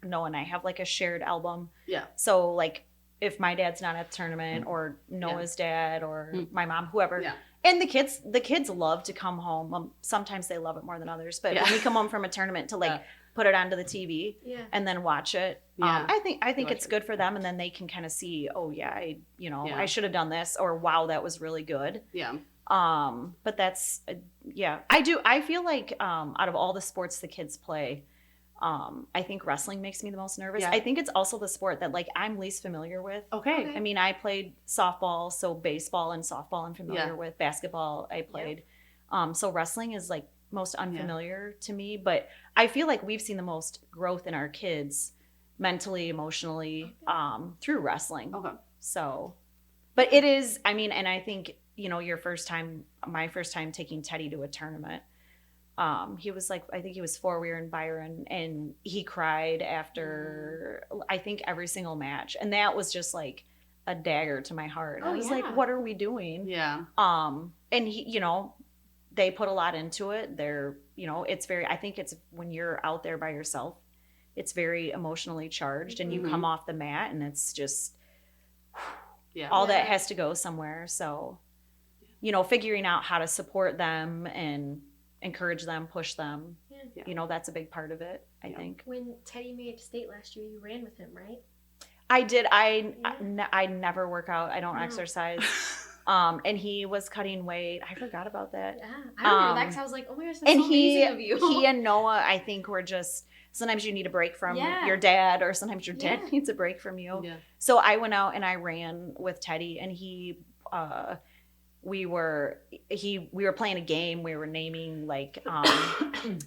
Noah and I have like a shared album. Yeah. So like if my dad's not at the tournament or Noah's dad or my mom, whoever. Yeah. And the kids love to come home. Sometimes they love it more than others, but when we come home from a tournament to like put it onto the TV Yeah. and then watch it. Yeah. I think it's good for them, and then they can kind of see, oh yeah, I should have done this, or wow, that was really good. Yeah. But that's I feel like out of all the sports the kids play, I think wrestling makes me the most nervous. Yeah. I think it's also the sport that like I'm least familiar with. Okay. I mean, I played softball, so baseball and softball I'm familiar Yeah. with. Basketball I played. So wrestling is like most unfamiliar to me, but I feel like we've seen the most growth in our kids mentally, emotionally, through wrestling. Okay. So, but it is, I mean, and I think, my first time taking Teddy to a tournament, he was like, I think he was 4, we were in Byron, and he cried after, I think, every single match. And that was just like a dagger to my heart. I was like, what are we doing? Yeah. And he, they put a lot into it. They're, it's very, I think it's when you're out there by yourself, it's very emotionally charged, and you come off the mat and it's just, all that has to go somewhere. So, figuring out how to support them and encourage them, push them, that's a big part of it, I think. When Teddy made it to state last year, you ran with him, right? I did. I never work out. I don't exercise. And he was cutting weight. I forgot about that. Yeah, I remember that because I was like, oh my gosh, that's and so amazing of you. He and Noah, I think, were just, sometimes you need a break from your dad, or sometimes your dad needs a break from you. Yeah. So I went out and I ran with Teddy, and we were playing a game. We were naming like,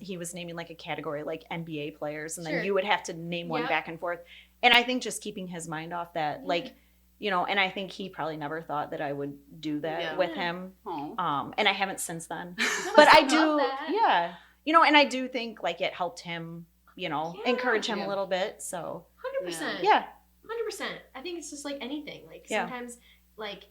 he was naming like a category, like NBA players, and then you would have to name one back and forth. And I think just keeping his mind off that, like, and I think he probably never thought that I would do that with him. And I haven't since then. But I do, and I do think like it helped him, encourage him a little bit. So 100%. Yeah. 100%. I think it's just like anything. Like sometimes, like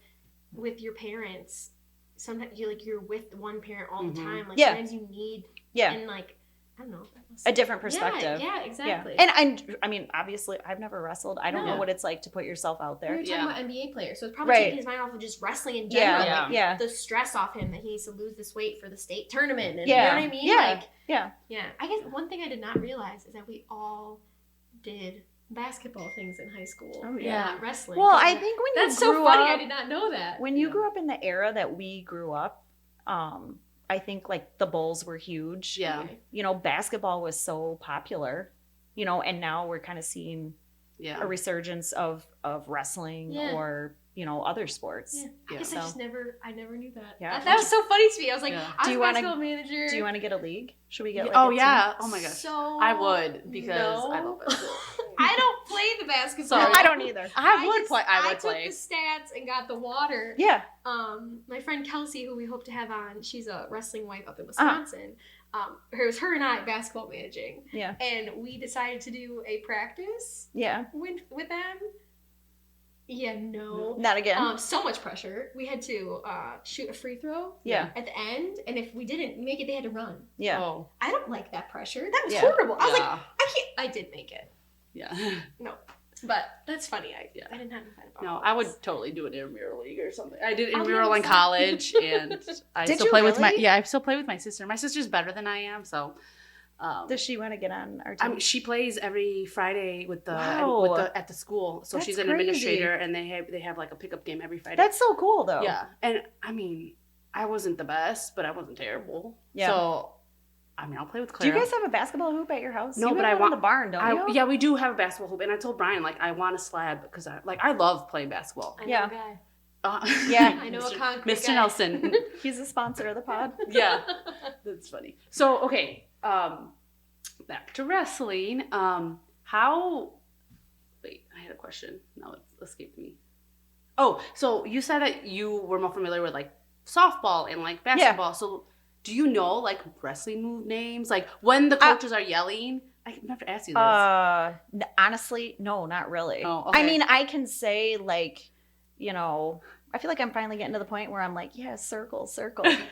with your parents, sometimes you're with one parent all the time. Like sometimes you need, and like, I don't know. A different perspective. Yeah, exactly. Yeah. And I mean, obviously, I've never wrestled. I don't know what it's like to put yourself out there. We were talking about NBA players, so it's probably taking his mind off of just wrestling in general. Like, the stress off him that he needs to lose this weight for the state tournament. And you know what I mean? Yeah. Yeah. I guess one thing I did not realize is that we all did basketball things in high school. Oh, yeah. Wrestling. Well, I think when you that's so funny. I did not know that. When you grew up in the era that we grew up, I think like the Bulls were huge. Yeah. Basketball was so popular, and now we're kind of seeing a resurgence of wrestling or, other sports. Yeah. I guess I never knew that. Yeah. That was so funny to me. I was like, I'm a basketball manager. Do you want to get a league? Should we get like oh a yeah. team? Oh my gosh. So I would, because I love basketball. I don't play the basketball. Sorry. I don't either. I would play. I took the stats and got the water. Yeah. My friend Kelsey, who we hope to have on, she's a wrestling wife up in Wisconsin. It was her and I basketball managing. Yeah. And we decided to do a practice. Yeah. With them. Yeah, no. Not again. So much pressure. We had to shoot a free throw. Yeah. At the end, and if we didn't make it, they had to run. Yeah. Oh. I don't like that pressure. That was horrible. I was like, I can't. I did make it. Yeah. No. But that's funny. I didn't have to fight about. No, I would totally do an intramural league or something. I did intramural in college, and I still play with my I still play with my sister. My sister's better than I am, so. Does she want to get on our team? She plays every Friday with the at the school. So she's an administrator, and they have like a pickup game every Friday. That's so cool, though. Yeah, and I mean, I wasn't the best, but I wasn't terrible. Yeah. So, I mean, I'll play with Clara. Do you guys have a basketball hoop at your house? No, but I want the barn, don't you? Yeah, we do have a basketball hoop, and I told Brian like I want a slab because I love playing basketball. I know a guy. Yeah, I know a concrete Mr. guy. Nelson. He's a sponsor of the pod. Yeah, that's funny. So okay. Back to wrestling. Wait, I had a question. Now it escaped me. Oh, so you said that you were more familiar with like softball and like basketball. Yeah. So do you know like wrestling move names? Like when the coaches are yelling? I have to ask you this. Honestly, no, not really. Oh, okay. I mean, I can say like, I feel like I'm finally getting to the point where I'm like, yeah, circle.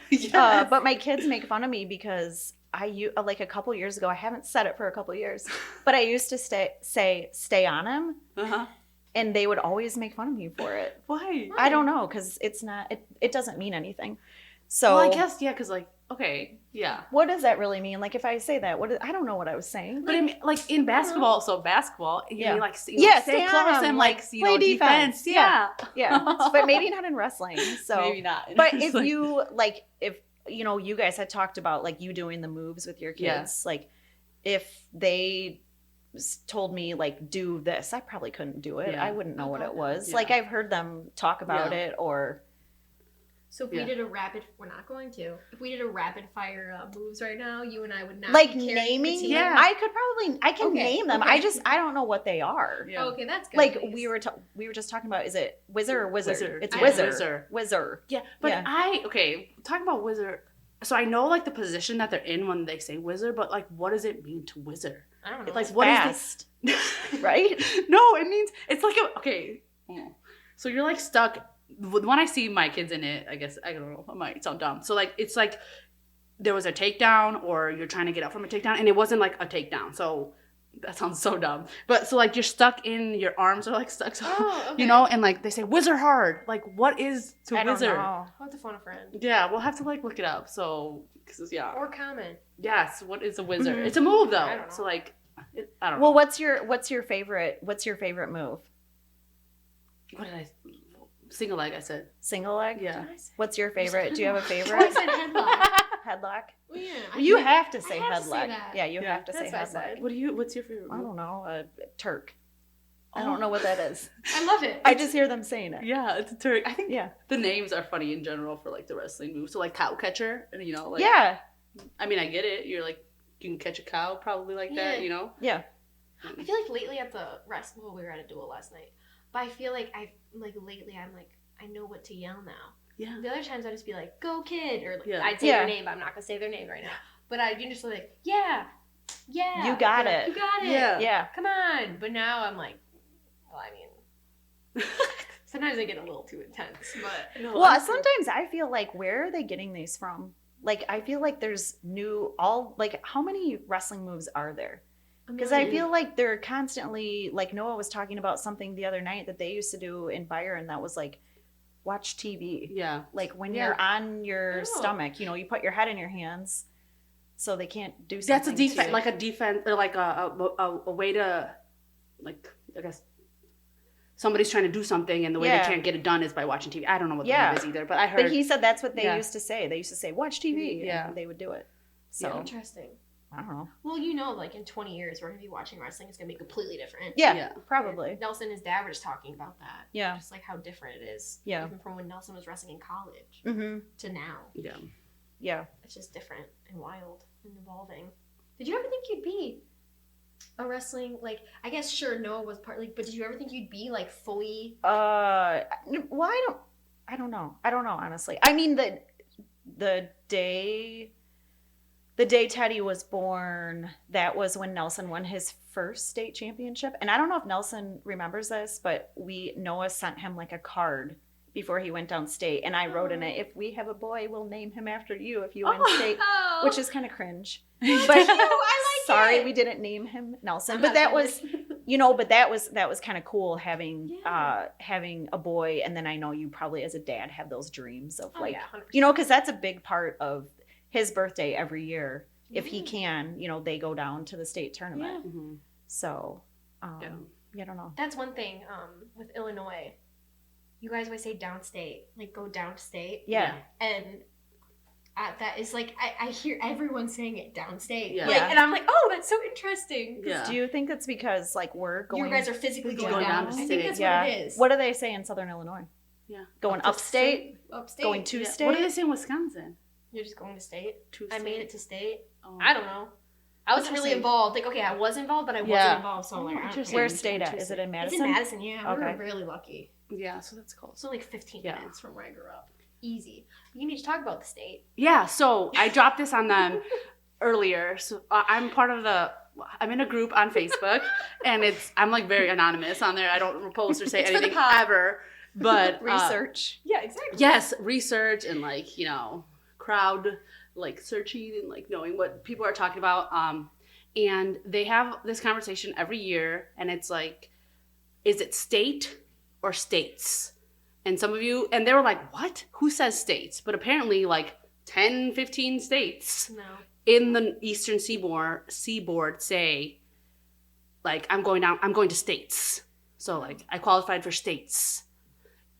Yes. But my kids make fun of me because like a couple years ago, I haven't said it for a couple years, but I used to stay on him. Uh-huh. And they would always make fun of me for it. Why? I don't know, because it's not, it doesn't mean anything. So well, I guess, yeah, because, like, okay, yeah. what does that really mean? Like, if I say that, I don't know what I was saying. But I mean, like, in basketball, you Yeah. mean, like, Yeah, stay stay close on, and, like, like, you play know, defense. Yeah. Yeah, but maybe not in wrestling. So Maybe not. But if you like, if you know, you guys had talked about like you doing the moves with your kids, like if they told me like do this, I probably couldn't do it. Yeah. I wouldn't know what it was. Yeah. Like I've heard them talk about it, or So if we did we're not going to. If we did a rapid fire moves right now, you and I would not like be carrying the naming. team. Yeah. I can name them. Okay. I don't know what they are. Yeah. Oh, okay, that's good. Like please. we were just talking about. Is it Whizzer or Wizard? Wizard. It's Yeah, Whizzer. Whizzer. Yeah, but Yeah. talking about wizard. So I know like the position that they're in when they say wizard, but like what does it mean to wizard? I don't know. Like It's what fast, is right? No, it means it's like so you're like stuck. When I see my kids in it, I guess I don't know. I might sound dumb. So like it's like there was a takedown, or you're trying to get up from a takedown, and it wasn't like a takedown. So that sounds so dumb. But so like you're stuck in, your arms are like stuck. So okay. you know, and like they say wizard hard. Like what is to I don't wizard? know. I'll have to phone a friend. Yeah, we'll have to like look it up. So because Or comment. yes, what is a wizard? Mhm. It's a move though. I don't know. So like I don't know. Well, what's your favorite move? What did I? Single leg. I said. Single leg? Yeah. Did I say- What's your favorite? Do you have a Oh, I favorite? said headlock. Headlock? Well, yeah. You have to say I have to say headlock. that. Yeah, you Yeah, have to say that's what I headlock. said. What's your favorite I move? don't know, a Turk. I Oh. don't know what that is. I love it. I just hear them saying it. Yeah, it's a Turk. I think Yeah. the names are funny in general for like the wrestling moves. So like cow catcher, and you know, like Yeah. I mean, I get it. You're like you can catch a cow probably like that, Yeah. you know. Yeah. I feel like lately at the well, we were at a duel last night, but I feel like lately I'm like, I know what to yell now. Yeah. The other times I'd just be like, go kid, or like, Yeah. I'd say Yeah. their name, but I'm not gonna say their name right now. But I'd just like, yeah, You got Like, it. you got it, Yeah. Yeah. come on. But now I'm like, well, I mean, sometimes I get a little too intense, but No, Well, I'm- sometimes I feel like, where are they getting these from? Like, I feel like there's how many wrestling moves are there? Because I feel like they're constantly, like Noah was talking about something the other night that they used to do in Byron that was like, watch TV. Yeah. Like when Yeah. you're on your Oh. stomach, you put your head in your hands so they can't do That's something. a defense, to- like a defense, or like a way to, like I guess, somebody's trying to do something, and the way Yeah. they can't get it done is by watching TV. I don't know what the Yeah. name is either, but I heard. But he said that's what they Yeah. used to say. They used to say, watch TV. Yeah. And they would do it. So, Yeah. interesting. I don't know. Well, like in 20 years, we're gonna be watching wrestling. It's gonna be completely different. Yeah, Yeah. probably. Nelson and his dad were just talking about that. Yeah. Just like how different it is. Yeah. Even from when Nelson was wrestling in college Mm-hmm. to now. Yeah. Yeah. It's just different and wild and evolving. Did you ever think you'd be a wrestling, like, I guess sure Noah was partly, but did you ever think you'd be like fully? Well, I don't know. I don't know, honestly. I mean, the day Teddy was born, that was when Nelson won his first state championship. And I don't know if Nelson remembers this, but Noah sent him like a card before he went downstate, and I wrote in it, if we have a boy, we'll name him after you if you win state, Oh, which is kind of cringe. but But I like sorry, it. we didn't name him Nelson. I'm But not that gonna- was, but that was kind of cool having having a boy, and then I know you probably as a dad have those dreams of Oh, like, yeah, 100%. because that's a big part of his birthday every year. If he can, they go down to the state tournament. Yeah. Mm-hmm. So, Yeah. I don't know. That's one thing with Illinois. You guys always say downstate, like go downstate. Yeah. And that is like, I hear everyone saying it downstate. Yeah. Like, Yeah. and I'm like, oh, that's so interesting. Yeah. Do you think it's because like we're going? You guys are physically going Going down. down I think state. that's yeah. what it is. What do they say in Southern Illinois? Yeah. Going Up to upstate, Upstate. going to Yeah. state. What do they say in Wisconsin? You're just going to state. To I made state? it to state. Oh. I don't know. I wasn't really Interesting. involved. Like, okay, I was involved, but I Yeah. wasn't involved. So Oh, I'm like, I don't interesting. care. Where's state at? Is it in It's Madison? in Madison, yeah. Okay. We're really lucky. Yeah, so that's cool. It's only like 15 Yeah. minutes from where I grew up. Easy. You need to talk about the state. Yeah, so I dropped this on them earlier. So I'm I'm in a group on Facebook, and I'm like very anonymous on there. I don't post or say It's for the anything pod. ever. But Research. Yeah, exactly. yes, research and like, crowd like searching and like knowing what people are talking about. And they have this conversation every year, and it's like, is it state or states? And some of you, and they were like, what? Who says states? But apparently like 10, 15 states No. in the Eastern seaboard say, like, I'm going to states. So like I qualified for states.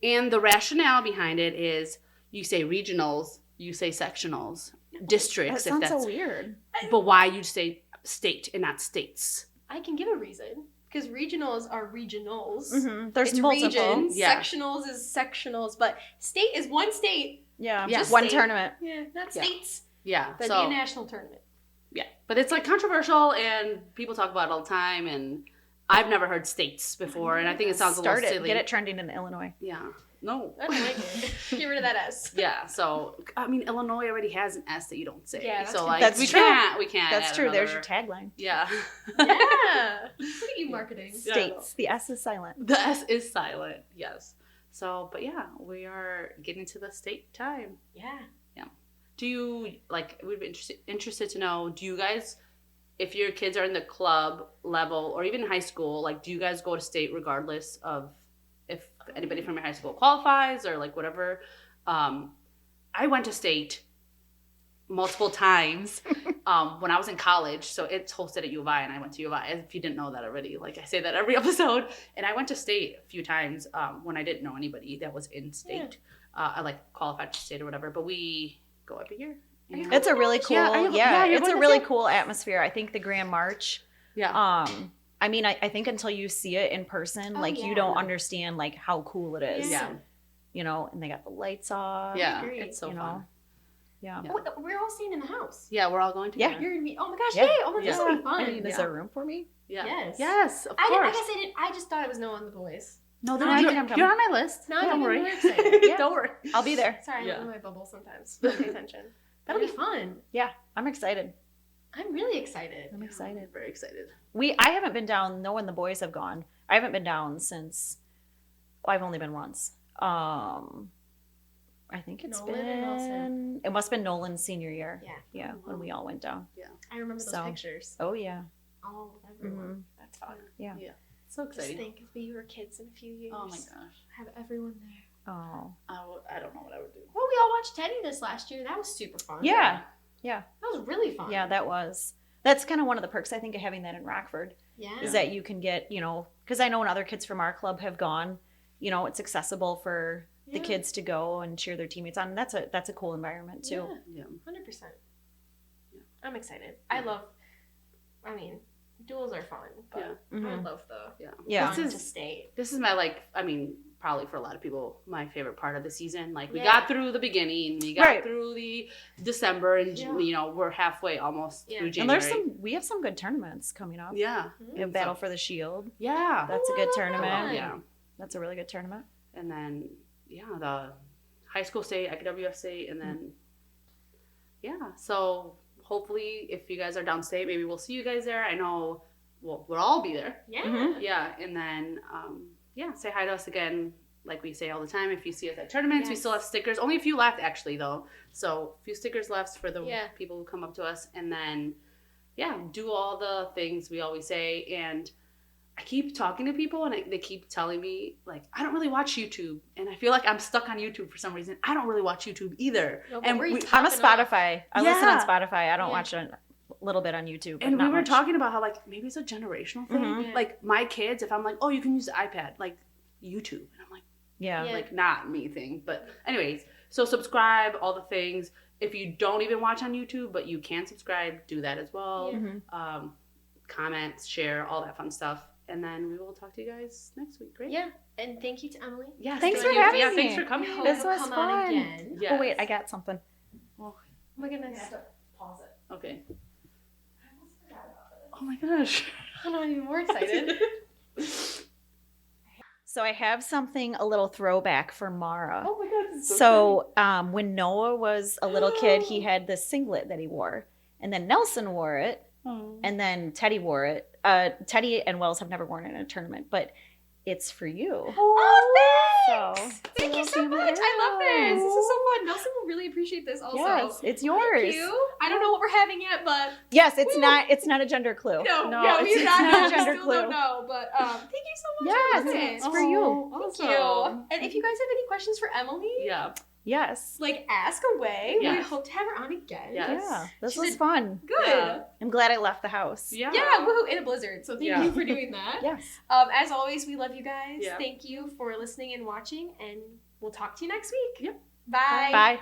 And the rationale behind it is you say regionals, you say sectionals, districts. That sounds so weird. But why you say state and not states? I can give a reason. Because regionals are regionals. Mm-hmm. There's It's multiple. regions. Yeah. Sectionals is sectionals. But state is one state. Yeah, Yeah. just one State. tournament. Yeah, not Yeah. states. Yeah. That'd so be a national tournament. yeah, but it's like controversial and people talk about it all the time. And I've never heard states before, and I think it sounds a Start little it. silly. Get it trending in Illinois. Yeah. No. I don't like it. Get rid of that S. Yeah, so I mean, Illinois already has an S that you don't say. Yeah, that's so true. like That's we true. can't. That's add true. There's your another- tagline. Yeah. Yeah. Look at you marketing. Yeah. States. The S is silent. The S is silent. Yes. So, but yeah, we are getting to the state time. Yeah. Do you like? We'd be interested to know. Do you guys, if your kids are in the club level or even high school, like, do you guys go to state regardless of if anybody from your high school qualifies or like whatever? I went to state multiple times when I was in college. So it's hosted at U of I, and I went to U of I. If you didn't know that already, like I say that every episode. And I went to state a few times when I didn't know anybody that was in state. I like qualified for state or whatever. But we go every year. And- It's a really cool, Yeah, you're it's a going really this cool atmosphere. I think the Grand March, yeah. I mean, I think until you see it in person, Oh, like yeah. you don't understand like how cool it is. Yeah. You know, and they got the lights off. Yeah. agree. It's so you fun. know. Yeah. Yeah. We're all staying in the house. Yeah, we're all going to. Yeah. dinner. You're gonna be. Oh my gosh! Yeah. Yay! Oh my, this will be fun. I mean, is Yeah. there room for me? Yeah. Yes. Yes, of I course. guess I didn't. I just thought it was no on the boys. No, No, you're, I'm coming. you're on my list. No, Don't I'm worry. more excited. Yeah. Don't worry. I'll be there. Sorry, Yeah. I'm in my bubble sometimes. Don't pay attention. That'll be fun. Yeah, I'm excited. I'm really excited. I'm excited. Very excited. I haven't been down. No one, the boys have gone. I haven't been down since. Well, I've only been once. I think it's Nolan or Nelson? been. It must have been Nolan's senior year. Yeah. Yeah, when we all went down. I remember those So. pictures. Oh yeah. All of everyone. That's fun. So Just exciting. think if we were kids in a few years. Oh my gosh. Have everyone there. Oh. I don't know what I would do. Well, we all watched Teddy this last year. That was super fun. Yeah. That was really fun. Yeah, that was. That's kind of one of the perks I think of having that in Rockford Yeah. is that you can get, because I know when other kids from our club have gone, it's accessible for the Yeah. kids to go and cheer their teammates on. That's a cool environment too. Yeah. 100%. Yeah. I'm excited. I mean, duels are fun, but Yeah. I Mhm. love the Yeah. fun This to is- state. This is my probably for a lot of people, my favorite part of the season. Like we Yeah. got through the beginning, we got Right. through the December, and Yeah. we're halfway almost Yeah. through And January. we have some good tournaments coming up. Yeah. We have Battle for the Shield. Yeah. That's a good that tournament. one. Yeah. That's a really good tournament. And then the high school state, IKWF state, and then so hopefully if you guys are downstate, maybe we'll see you guys there. I know we'll all be there. Yeah. Mhm. Yeah, and then say hi to us again, like we say all the time. If you see us at tournaments, we Yes. still have stickers. Only a few left actually though, so a few stickers left for the Yeah. people who come up to us. And then do all the things we always say. And I keep talking to people and they keep telling me like, I don't really watch YouTube, and I feel like I'm stuck on YouTube for some reason. I don't really watch YouTube either. No, but And we're we- I'm a popping up. Spotify. I listen on Yeah. Spotify. I don't Yeah. watch a little bit on YouTube. But And we not were much. talking about how like maybe it's a generational thing. Mhm. Yeah. Like my kids, if I'm like, oh, you can use the iPad, like YouTube, and I'm like, Yeah. Yeah. like not me thing. But anyways, so subscribe, all the things. If you don't even watch on YouTube, but you can subscribe, do that as well. Yeah. Mhm. Comment, share, all that fun stuff. And then we will talk to you guys next week. Great. Yeah. And thank you to Emily. Yeah. Thanks thank for you. having Yeah, me. thanks for coming. I hope This you'll was come fun. on again. Yes. Oh wait, I got something. Oh my goodness. Pause it. Okay. Oh my gosh. I'm even more excited. So I have something, a little throwback for Mara. Oh my god. This is So when Noah was a little kid, he had this singlet that he wore. And then Nelson wore it. funny. And then Teddy wore it. Teddy and Wells have never worn it in a tournament. But it's for you. Oh, thanks! So, Thank you so little much. family. I love this. This is so fun. Nelson will really appreciate this also. Yes, it's yours. Thank you. I don't know what we're having yet, but Yes, it's not a gender clue. no, we it's do not not. a gender Still clue. don't know, but thank you so much. Yes, for this. it's for you. Thank you. And if you guys have any questions for Emily, Yeah. Yes. like ask away. We Yes. hope to have her on again. Yes. Yeah, this She's was a- fun. Good. Yeah. I'm glad I left the house. Yeah. Yeah, woohoo, in a blizzard. So thank Yeah. you for doing that. Yes. As always, we love you guys. Yeah. Thank you for listening and watching, and we'll talk to you next week. Yep. Bye. Bye.